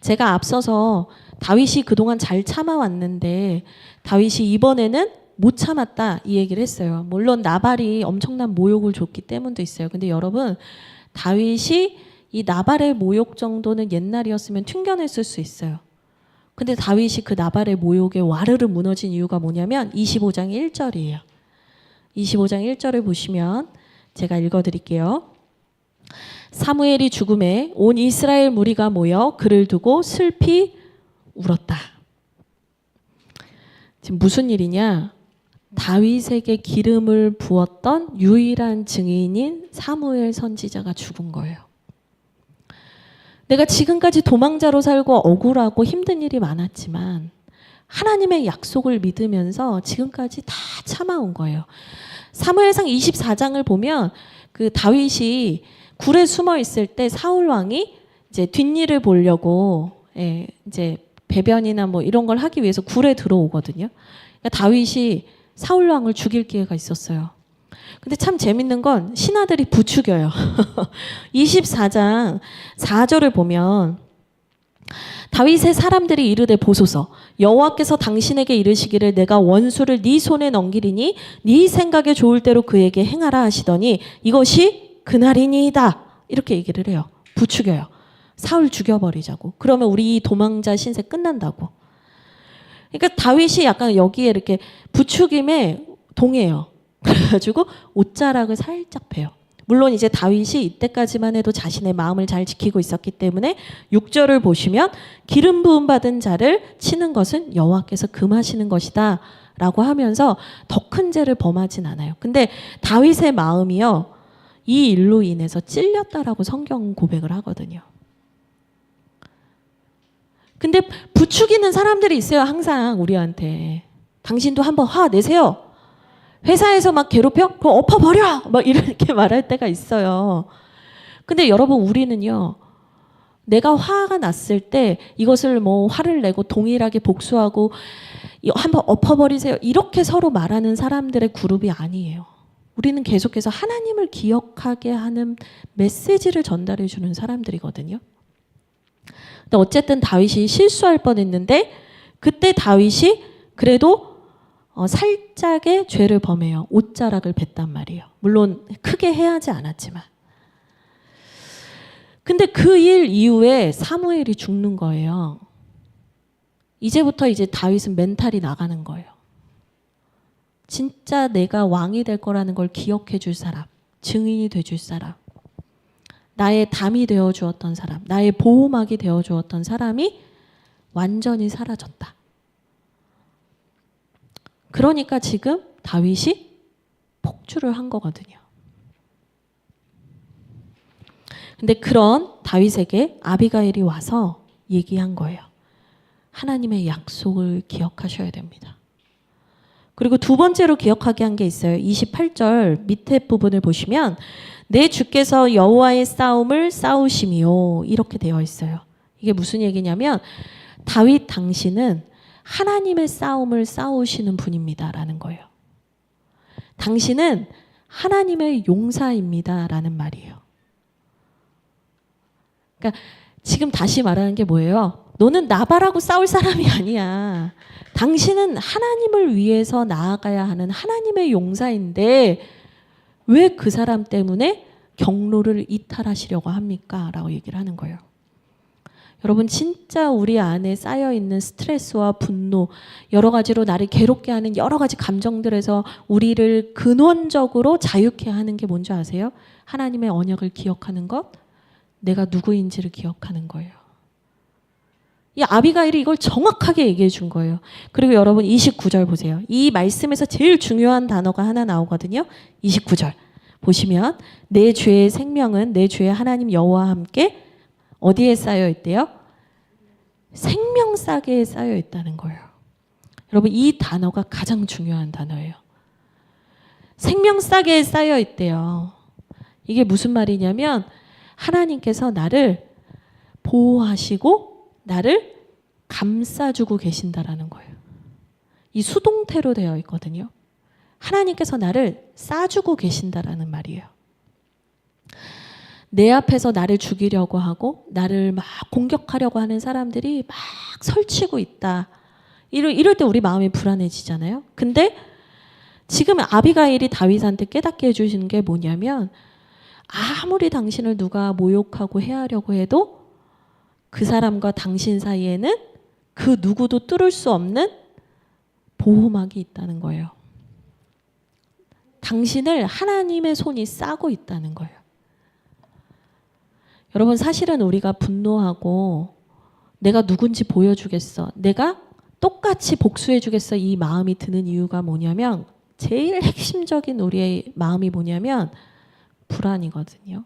S1: 제가 앞서서 다윗이 그동안 잘 참아왔는데 다윗이 이번에는 못 참았다 이 얘기를 했어요. 물론 나발이 엄청난 모욕을 줬기 때문도 있어요. 근데 여러분, 다윗이 이 나발의 모욕 정도는 옛날이었으면 튕겨냈을 수 있어요. 근데 다윗이 그 나발의 모욕에 와르르 무너진 이유가 뭐냐면 25장 1절이에요. 25장 1절을 보시면 제가 읽어드릴게요. 사무엘이 죽음에 온 이스라엘 무리가 모여 그를 두고 슬피 울었다. 지금 무슨 일이냐? 다윗에게 기름을 부었던 유일한 증인인 사무엘 선지자가 죽은 거예요. 내가 지금까지 도망자로 살고 억울하고 힘든 일이 많았지만 하나님의 약속을 믿으면서 지금까지 다 참아온 거예요. 사무엘상 24장을 보면 그 다윗이 굴에 숨어 있을 때 사울 왕이 이제 뒷일을 보려고 이제 배변이나 뭐 이런 걸 하기 위해서 굴에 들어오거든요. 그러니까 다윗이 사울 왕을 죽일 기회가 있었어요. 근데 참 재밌는 건 신하들이 부추겨요. 24장 4절을 보면 다윗의 사람들이 이르되 보소서 여호와께서 당신에게 이르시기를 내가 원수를 네 손에 넘기리니 네 생각에 좋을 대로 그에게 행하라 하시더니 이것이 그날이니이다. 이렇게 얘기를 해요. 부추겨요. 사울 죽여버리자고. 그러면 우리 이 도망자 신세 끝난다고. 그러니까 다윗이 약간 여기에 이렇게 부추김에 동해요. 그래가지고 옷자락을 살짝 베요. 물론 이제 다윗이 이때까지만 해도 자신의 마음을 잘 지키고 있었기 때문에 6절을 보시면 기름 부음 받은 자를 치는 것은 여호와께서 금하시는 것이다 라고 하면서 더 큰 죄를 범하진 않아요. 근데 다윗의 마음이요, 이 일로 인해서 찔렸다라고 성경 고백을 하거든요. 근데 부추기는 사람들이 있어요. 항상 우리한테. 당신도 한번 화 내세요. 회사에서 막 괴롭혀? 그럼 엎어버려! 막 이렇게 말할 때가 있어요. 근데 여러분, 우리는요, 내가 화가 났을 때 이것을 뭐 화를 내고 동일하게 복수하고 한번 엎어버리세요. 이렇게 서로 말하는 사람들의 그룹이 아니에요. 우리는 계속해서 하나님을 기억하게 하는 메시지를 전달해 주는 사람들이거든요. 근데 어쨌든 다윗이 실수할 뻔했는데 그때 다윗이 그래도 살짝의 죄를 범해요. 옷자락을 뱉단 말이에요. 물론 크게 해하지 않았지만. 근데 그 일 이후에 사무엘이 죽는 거예요. 이제부터 이제 다윗은 멘탈이 나가는 거예요. 진짜 내가 왕이 될 거라는 걸 기억해 줄 사람, 증인이 돼 줄 사람, 나의 담이 되어 주었던 사람, 나의 보호막이 되어 주었던 사람이 완전히 사라졌다. 그러니까 지금 다윗이 폭주를 한 거거든요. 근데 그런 다윗에게 아비가일이 와서 얘기한 거예요. 하나님의 약속을 기억하셔야 됩니다. 그리고 두 번째로 기억하게 한 게 있어요. 28절 밑에 부분을 보시면 내 주께서 여호와의 싸움을 싸우심이요, 이렇게 되어 있어요. 이게 무슨 얘기냐면 다윗 당신은 하나님의 싸움을 싸우시는 분입니다라는 거예요. 당신은 하나님의 용사입니다라는 말이에요. 그러니까 지금 다시 말하는 게 뭐예요? 너는 나발하고 싸울 사람이 아니야. 당신은 하나님을 위해서 나아가야 하는 하나님의 용사인데 왜 그 사람 때문에 경로를 이탈하시려고 합니까? 라고 얘기를 하는 거예요. 여러분, 진짜 우리 안에 쌓여있는 스트레스와 분노, 여러 가지로 나를 괴롭게 하는 여러 가지 감정들에서 우리를 근원적으로 자유케 하는 게 뭔지 아세요? 하나님의 언약을 기억하는 것, 내가 누구인지를 기억하는 거예요. 이 아비가일이 이걸 정확하게 얘기해 준 거예요. 그리고 여러분 29절 보세요. 이 말씀에서 제일 중요한 단어가 하나 나오거든요. 29절 보시면 내 죄의 생명은 내 죄의 하나님 여호와와 함께 어디에 쌓여 있대요? 생명싸개에 쌓여 있다는 거예요. 여러분, 이 단어가 가장 중요한 단어예요. 생명싸개에 쌓여 있대요. 이게 무슨 말이냐면 하나님께서 나를 보호하시고 나를 감싸주고 계신다라는 거예요. 이 수동태로 되어 있거든요. 하나님께서 나를 싸주고 계신다라는 말이에요. 내 앞에서 나를 죽이려고 하고 나를 막 공격하려고 하는 사람들이 막 설치고 있다. 이럴 때 우리 마음이 불안해지잖아요. 근데 지금 아비가일이 다윗한테 깨닫게 해주시는 게 뭐냐면 아무리 당신을 누가 모욕하고 해하려고 해도 그 사람과 당신 사이에는 그 누구도 뚫을 수 없는 보호막이 있다는 거예요. 당신을 하나님의 손이 싸고 있다는 거예요. 여러분, 사실은 우리가 분노하고 내가 누군지 보여주겠어, 내가 똑같이 복수해주겠어, 이 마음이 드는 이유가 뭐냐면, 제일 핵심적인 우리의 마음이 뭐냐면 불안이거든요.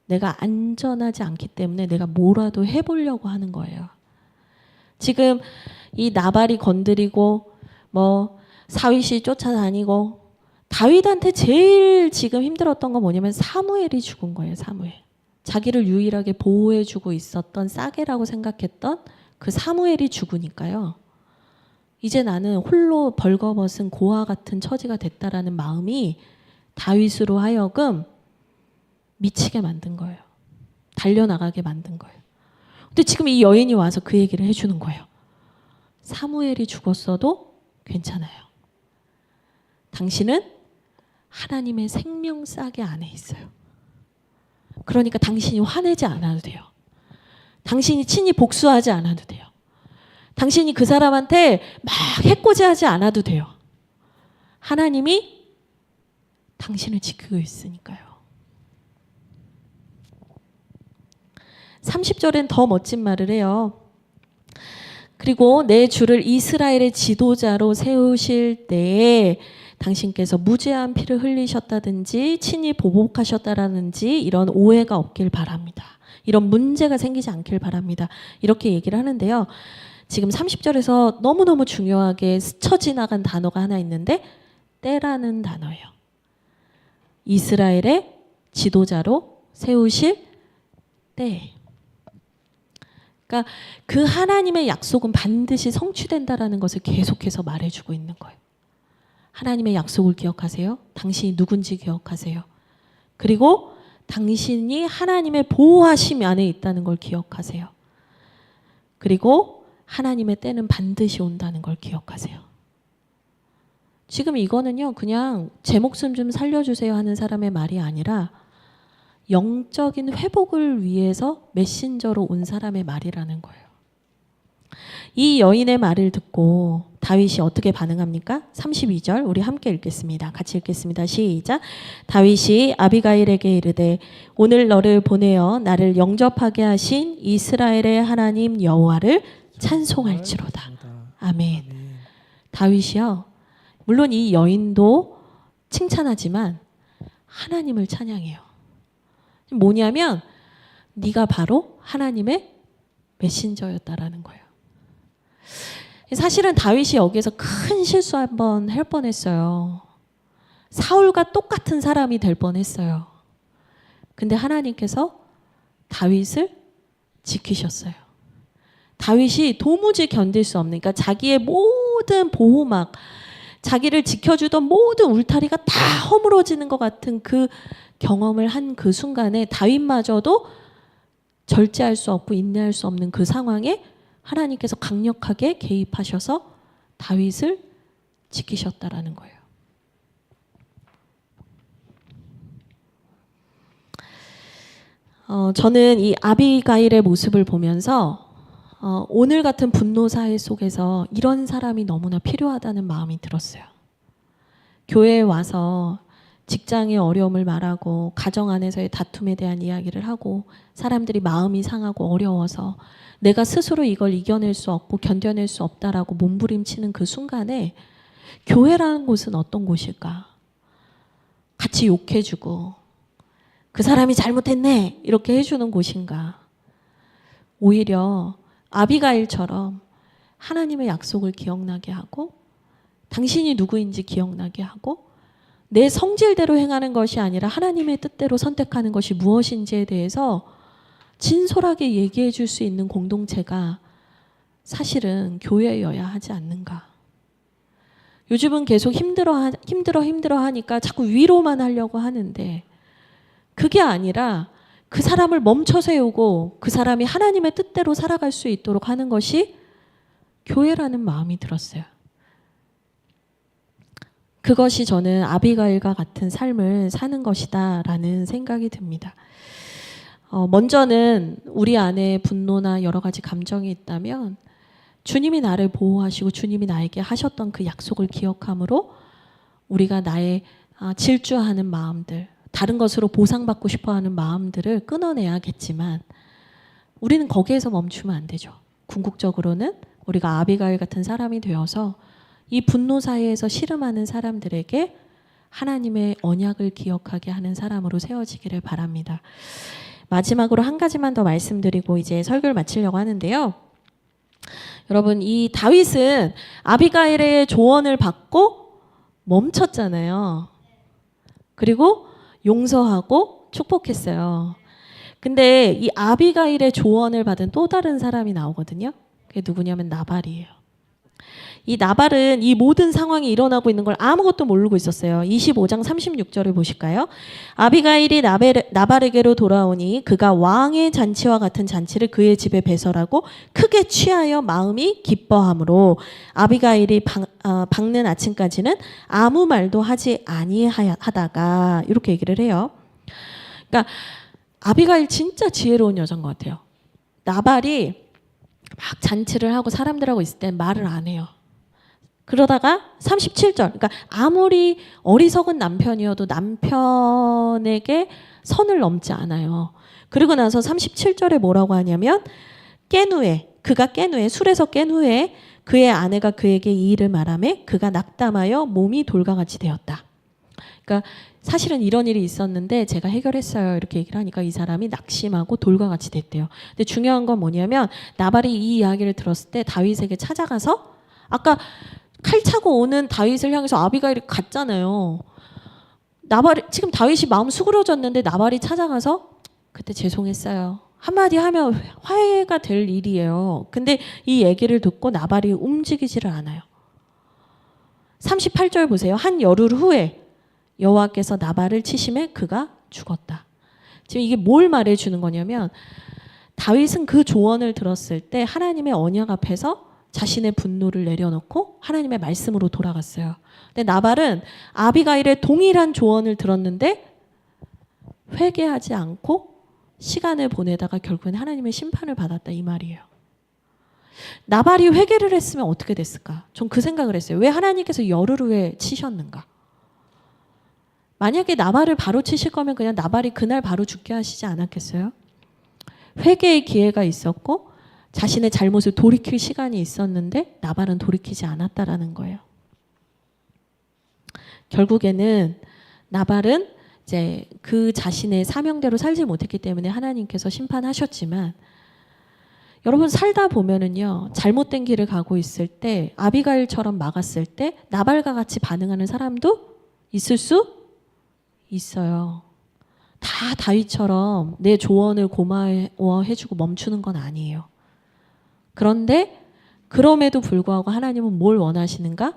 S1: 내가 안전하지 않기 때문에 내가 뭐라도 해보려고 하는 거예요. 지금 이 나발이 건드리고 뭐 사윗이 쫓아다니고, 다윗한테 제일 지금 힘들었던 건 뭐냐면 사무엘이 죽은 거예요. 사무엘. 자기를 유일하게 보호해주고 있었던, 싸게라고 생각했던 그 사무엘이 죽으니까요. 이제 나는 홀로 벌거벗은 고아 같은 처지가 됐다라는 마음이 다윗으로 하여금 미치게 만든 거예요. 달려나가게 만든 거예요. 근데 지금 이 여인이 와서 그 얘기를 해주는 거예요. 사무엘이 죽었어도 괜찮아요. 당신은 하나님의 생명 싸게 안에 있어요. 그러니까 당신이 화내지 않아도 돼요. 당신이 친히 복수하지 않아도 돼요. 당신이 그 사람한테 막 해코지하지 않아도 돼요. 하나님이 당신을 지키고 있으니까요. 30절엔 더 멋진 말을 해요. 그리고 내 주를 이스라엘의 지도자로 세우실 때에 당신께서 무죄한 피를 흘리셨다든지 친히 보복하셨다라든지 이런 오해가 없길 바랍니다. 이런 문제가 생기지 않길 바랍니다. 이렇게 얘기를 하는데요. 지금 30절에서 너무너무 중요하게 스쳐 지나간 단어가 하나 있는데 때라는 단어예요. 이스라엘의 지도자로 세우실 때. 그러니까 그 하나님의 약속은 반드시 성취된다라는 것을 계속해서 말해주고 있는 거예요. 하나님의 약속을 기억하세요. 당신이 누군지 기억하세요. 그리고 당신이 하나님의 보호하심 안에 있다는 걸 기억하세요. 그리고 하나님의 때는 반드시 온다는 걸 기억하세요. 지금 이거는요, 그냥 제 목숨 좀 살려주세요 하는 사람의 말이 아니라 영적인 회복을 위해서 메신저로 온 사람의 말이라는 거예요. 이 여인의 말을 듣고 다윗이 어떻게 반응합니까? 32절 우리 함께 읽겠습니다. 같이 읽겠습니다. 시작. 다윗이 아비가일에게 이르되 오늘 너를 보내어 나를 영접하게 하신 이스라엘의 하나님 여호와를 찬송할지로다. 아멘. 다윗이요, 물론 이 여인도 칭찬하지만 하나님을 찬양해요. 뭐냐면 네가 바로 하나님의 메신저였다라는 거예요. 사실은 다윗이 여기에서 큰 실수 한번 할 뻔했어요. 사울과 똑같은 사람이 될 뻔했어요. 근데 하나님께서 다윗을 지키셨어요. 다윗이 도무지 견딜 수 없는, 그러니까 자기의 모든 보호막, 자기를 지켜주던 모든 울타리가 다 허물어지는 것 같은 그 경험을 한 그 순간에 다윗마저도 절제할 수 없고 인내할 수 없는 그 상황에 하나님께서 강력하게 개입하셔서 다윗을 지키셨다라는 거예요. 저는 이 아비가일의 모습을 보면서 오늘 같은 분노 사회 속에서 이런 사람이 너무나 필요하다는 마음이 들었어요. 교회에 와서 직장의 어려움을 말하고 가정 안에서의 다툼에 대한 이야기를 하고 사람들이 마음이 상하고 어려워서 내가 스스로 이걸 이겨낼 수 없고 견뎌낼 수 없다라고 몸부림치는 그 순간에 교회라는 곳은 어떤 곳일까? 같이 욕해주고 그 사람이 잘못했네 이렇게 해주는 곳인가? 오히려 아비가일처럼 하나님의 약속을 기억나게 하고 당신이 누구인지 기억나게 하고 내 성질대로 행하는 것이 아니라 하나님의 뜻대로 선택하는 것이 무엇인지에 대해서 진솔하게 얘기해 줄 수 있는 공동체가 사실은 교회여야 하지 않는가. 요즘은 계속 힘들어 하니까 자꾸 위로만 하려고 하는데 그게 아니라 그 사람을 멈춰 세우고 그 사람이 하나님의 뜻대로 살아갈 수 있도록 하는 것이 교회라는 마음이 들었어요. 그것이 저는 아비가일과 같은 삶을 사는 것이다 라는 생각이 듭니다. 먼저는 우리 안에 분노나 여러 가지 감정이 있다면 주님이 나를 보호하시고 주님이 나에게 하셨던 그 약속을 기억함으로 우리가 나의 질주하는 마음들, 다른 것으로 보상받고 싶어하는 마음들을 끊어내야겠지만 우리는 거기에서 멈추면 안 되죠. 궁극적으로는 우리가 아비가일 같은 사람이 되어서 이 분노 사이에서 씨름하는 사람들에게 하나님의 언약을 기억하게 하는 사람으로 세워지기를 바랍니다. 마지막으로 한 가지만 더 말씀드리고 이제 설교를 마치려고 하는데요. 여러분, 이 다윗은 아비가일의 조언을 받고 멈췄잖아요. 그리고 용서하고 축복했어요. 근데 이 아비가일의 조언을 받은 또 다른 사람이 나오거든요. 그게 누구냐면 나발이에요. 이 나발은 이 모든 상황이 일어나고 있는 걸 아무것도 모르고 있었어요. 25장 36절을 보실까요? 아비가일이 나발에게로 돌아오니 그가 왕의 잔치와 같은 잔치를 그의 집에 배설하고 크게 취하여 마음이 기뻐하므로 아비가일이 밝는 아침까지는 아무 말도 하지 아니하다가 이렇게 얘기를 해요. 그러니까 아비가일 진짜 지혜로운 여자인 것 같아요. 나발이 막 잔치를 하고 사람들하고 있을 때 말을 안 해요. 그러다가 37절, 그러니까 아무리 어리석은 남편이어도 남편에게 선을 넘지 않아요. 그리고 나서 37절에 뭐라고 하냐면 그가 깬 후에 술에서 깬 후에 그의 아내가 그에게 이 일을 말하매 그가 낙담하여 몸이 돌과 같이 되었다. 그러니까 사실은 이런 일이 있었는데 제가 해결했어요. 이렇게 얘기를 하니까 이 사람이 낙심하고 돌과 같이 됐대요. 근데 중요한 건 뭐냐면 나발이 이 이야기를 들었을 때 다윗에게 찾아가서 아까 칼 차고 오는 다윗을 향해서 아비가일이 갔잖아요. 지금 다윗이 마음 수그러졌는데 나발이 찾아가서 그때 죄송했어요. 한마디 하면 화해가 될 일이에요. 근데 이 얘기를 듣고 나발이 움직이지를 않아요. 38절 보세요. 한 열흘 후에 여호와께서 나발을 치심에 그가 죽었다. 지금 이게 뭘 말해주는 거냐면 다윗은 그 조언을 들었을 때 하나님의 언약 앞에서 자신의 분노를 내려놓고 하나님의 말씀으로 돌아갔어요. 근데 나발은 아비가일의 동일한 조언을 들었는데 회개하지 않고 시간을 보내다가 결국엔 하나님의 심판을 받았다 이 말이에요. 나발이 회개를 했으면 어떻게 됐을까? 전 그 생각을 했어요. 왜 하나님께서 열흘 후에 치셨는가? 만약에 나발을 바로 치실 거면 그냥 나발이 그날 바로 죽게 하시지 않았겠어요? 회개의 기회가 있었고 자신의 잘못을 돌이킬 시간이 있었는데 나발은 돌이키지 않았다라는 거예요. 결국에는 나발은 이제 그 자신의 사명대로 살지 못했기 때문에 하나님께서 심판하셨지만 여러분 살다 보면은요 잘못된 길을 가고 있을 때 아비가일처럼 막았을 때 나발과 같이 반응하는 사람도 있을 수 있어요. 다 다윗처럼 내 조언을 고마워해주고 멈추는 건 아니에요. 그런데 그럼에도 불구하고 하나님은 뭘 원하시는가?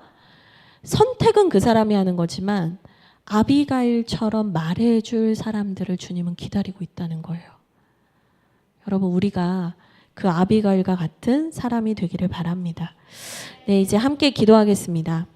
S1: 선택은 그 사람이 하는 거지만 아비가일처럼 말해줄 사람들을 주님은 기다리고 있다는 거예요. 여러분 우리가 그 아비가일과 같은 사람이 되기를 바랍니다. 네, 이제 함께 기도하겠습니다.